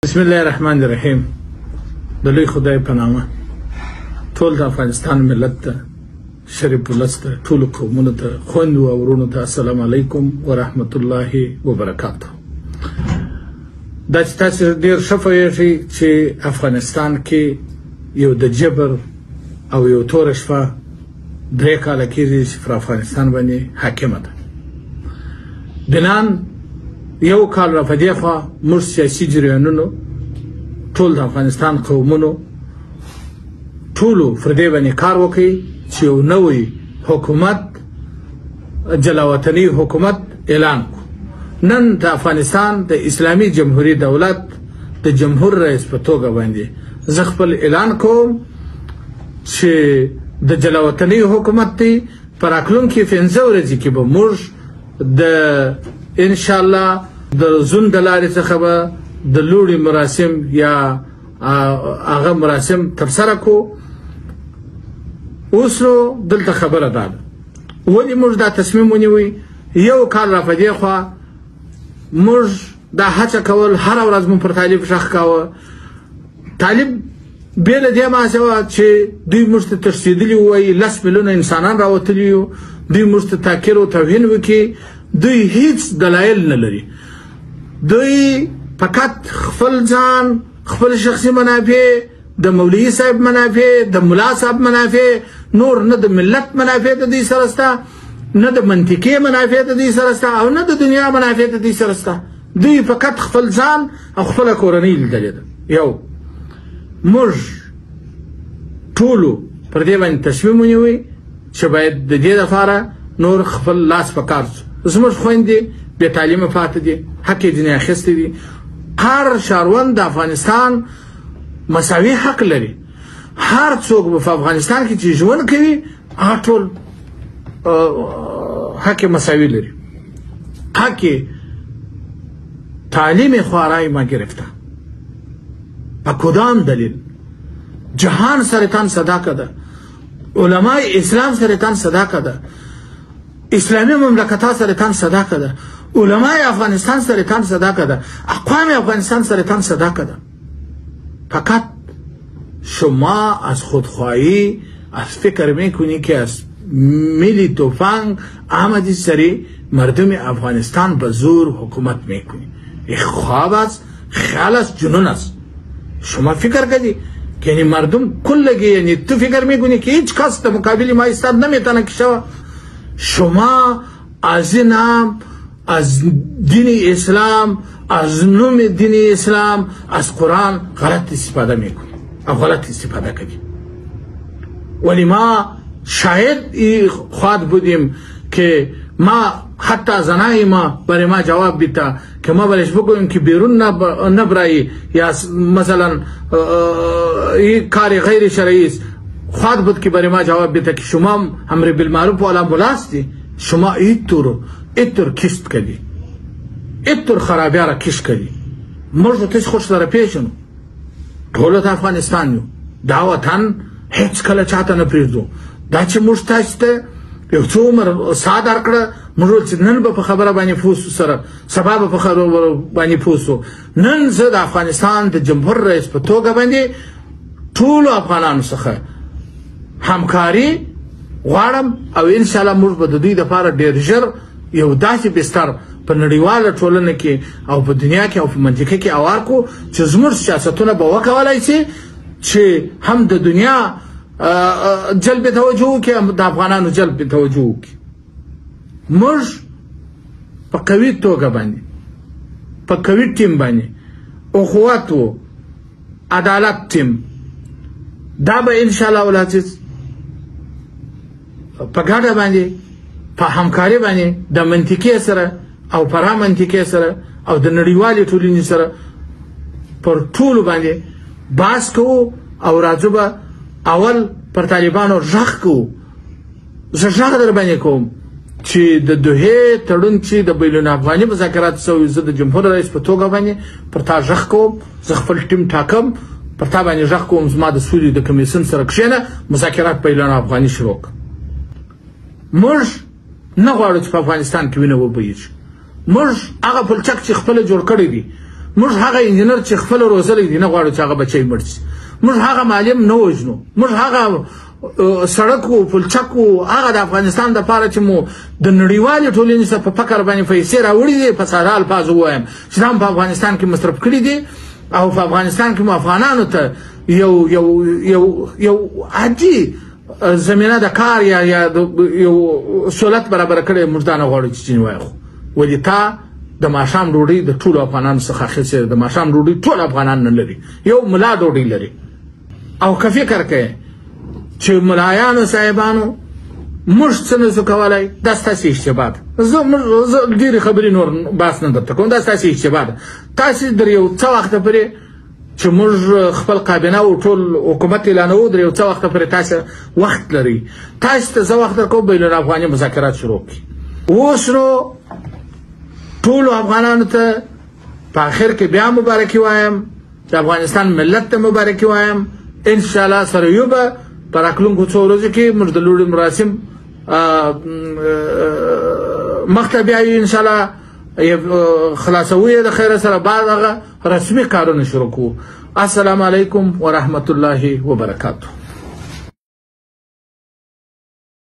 بسم الله الرحمن الرحیم. د لوی خدای په نامه ټول د افغانستان ملت ته، شریف ولس ته، ټولو قومونو ته، خویندو او ورونو ته السلام علیکم ورحمت الله وبرکاته. دا چې تاسو ډېر ښه پوهېږئ چې افغانستان کې یو د جبر او یو توره شپه 3 کاله کېږي چې پر افغانستان باندې حاکمه ده. بنان یو کال را په دې خوا موږ سیاسي جریانونو ټول د افغانستان قومونو ټولو پر دې باندې کار وکړي چې یو نوی حکومت، جلاوطني حکومت اعلان کړو. نن د افغانستان د اسلامي جمهوري دولت د جمهور رئیس په توګه باندې زه خپل اعلان کوم چې د جلاوطني حکومت دی په راتلونکي 15 ورځې کې به موږ د انشاءالله د زون د لارې څخه به د لوړې مراسم یا هغه مراسم ترسره کړو. اوس نو دلته خبره ده ولې موږ دا تصمیم ونیوی. یو کال را په دې خوا موږ دا هڅه کول، هره ورځ مو پر طالب غږ کاوه. طالب بې له دې ماسه وه چې دوی موږ ته ترسېدلي ووایي 10 میلیونه انسانان راوتلي یو، دوی موږ ته تحقیر او توهین وکړي. دوی هیڅ دلایل نه لري. دوی فقط خپل ځان، خپل شخصي منافع، د مولوي صاحب منافع، د ملا صاحب منافع، نور نه د ملت منافع د دوی سره شته، نه د منطقې منافع د دوی سره شته، او نه د دنیا منافع د دوی سره شته. دوی فقط خپل ځان او خپله کورنۍ لیدلې ده. یو موږ ټولو پر دې باندې تصمیم ونیوی چې باید د دې لپاره نور خپل لاس په کار شو. زموږ خویندې بې تعلیمه پاتې دي، حق یې ځینې اخیستی دي. هر شهروند د افغانستان مساوي حق لري. هر څوک به په افغانستان کې چې ژوند کوي هغه ټول حق مساوي لري. حق تعلیم خوارای ما گرفته به کدام دلیل؟ جهان سرتان صداقه ده، علمای اسلام سرتان صداقه ده، اسلامی مملکت‌ها سرتان صداقه ده، علمای افغانستان سرتان صداقه ده، اقوام افغانستان سرتان صداقه ده. فقط شما از خودخواهی، از فکر میکنی که از میلی توفنگ آمدی سری مردم افغانستان به زور حکومت میکنی. این خواب است، خیال است، جنون است. شما فکر کردی که یعنی مردم کلگی، یعنی تو فکر میکنی که هیچ کس در مقابل ما ایستاد نمیتونه که شما از این نام، از دین اسلام، از نوم دین اسلام، از قرآن غلط استفاده میکنی او غلط استفاده کنی. ولی ما شاید خواهد بودیم که ما حتی زنای ما برای ما جواب بیتا که ما برش بگویم که بیرون نبرایی یا مثلا این کار غیر شرعی است. خواهد بود که برای ما جواب بیتا که شما امر بالمعروف و الامبولاس دی، شما ایتور کشت کردی، ایتور خرابی را کشت کردی. مرد تش خوش داره پیشنو دولت افغانستان یو دا وطن هیچ کله چاته نه پریږدو. دا چې موږ تاسو ته یو څو عمر ساه درکړه، موږ چې نن به په خبره باندې پوه سو، سره سبا به په خبره باندې پوه سو. نن زه د افغانستان د جمهور رئیس په توګه باندې ټولو افغانانو څخه همکاري غواړم او انشاءالله موږ به د دوی دپاره ډېر ژر یو داسې بستر په نړیواله ټولنه کې او په دنیا کې او په منطقه کې اوار کړو چې زموږ سیاستونه به وکولی شي چې هم د دنیا جلب توجه وکړي، هم د افغانانو جلب توجه وکړي. موږ په قوي توګه باندې، په قوي ټیم باندې، اخوت و عدالت ټیم، دا به انشاءالله ولعزیز په ګډه باندې، په همکاري باندې د منطقې سره او پرا منطقې سره او د نړیوالې ټولنې سره پر ټولو باندې بحث کوو او راځو به اول پر طالبانو غږ کوو. زه غږ در باندې کوم چې د دوحې تړون چې د بین الافغاني مذاکرات شوي، زه د جمهور رئیس په توګه باندې پر تا غږ کوم. زه خپل ټیم ټاکم، پر تا باندې غږ کوم. زما د سولې د کمیسیون سره کښېنه، مذاکرات بین الافغاني شروع کړه. موږ نه غواړو چې په افغانستان کې وینه وبهیږي. موږ هغه پلچک چې خپله جوړ کړی دی موږ هغه انجینر چې خپل روزلی دی نه غواړو چې هغه بچی مړ شي. موږ هغه معلم نه وژنو. موږ هغه سړک و پلچک و هغه د افغانستان دپاره چې مو د نړیوالې ټولنې سره په فکر باندې پیسې راوړي دي په ساده الفاظو ووایم چې دا هم په افغانستان کې مصرف کړي دي او په افغانستان کې مو افغانانو ته یو عادي زمینه د کار یا یو سهولت برابره کړې. موږ دا نه غواړو چې ځینې وایخو. ولې تا د ماښام ډوډۍ د ټولو افغانانو څخه اخیستې ده. د ماښام ډوډۍ ټول افغانان نه لري، یو ملا ډوډۍ لري. او که فکر کوې چې ملایانو صاحبانو موږ څه نشو کولی، دا ستاسې اشتباه ده. زه ډېرې خبرې نور بحث نه درته کوم، دا ستاسې اشتباه ده. تاسې در یو څه وخته پورې چې موږ خپل کابینه او ټول حکومت اعلانوو در یو څه وخته پورې تاسې وخت لرئ. تاسې ته زه وخت درکوم بین الافغاني مذاکرات شروع کړي. اوس نو ټولو افغانانو ته په آخر کې بیا مبارکي وایم، د افغانستان ملت ته مبارکي وایم. انشاءالله سره یو به په راتلونکو څو ورځو کې موږ د لوړي مراسم مخته بیایو انشاءالله خلاصوو یې د خیره سره بعد هغه رسمي کارونه شروع کوو. السلام علیکم ورحمة الله وبرکاته.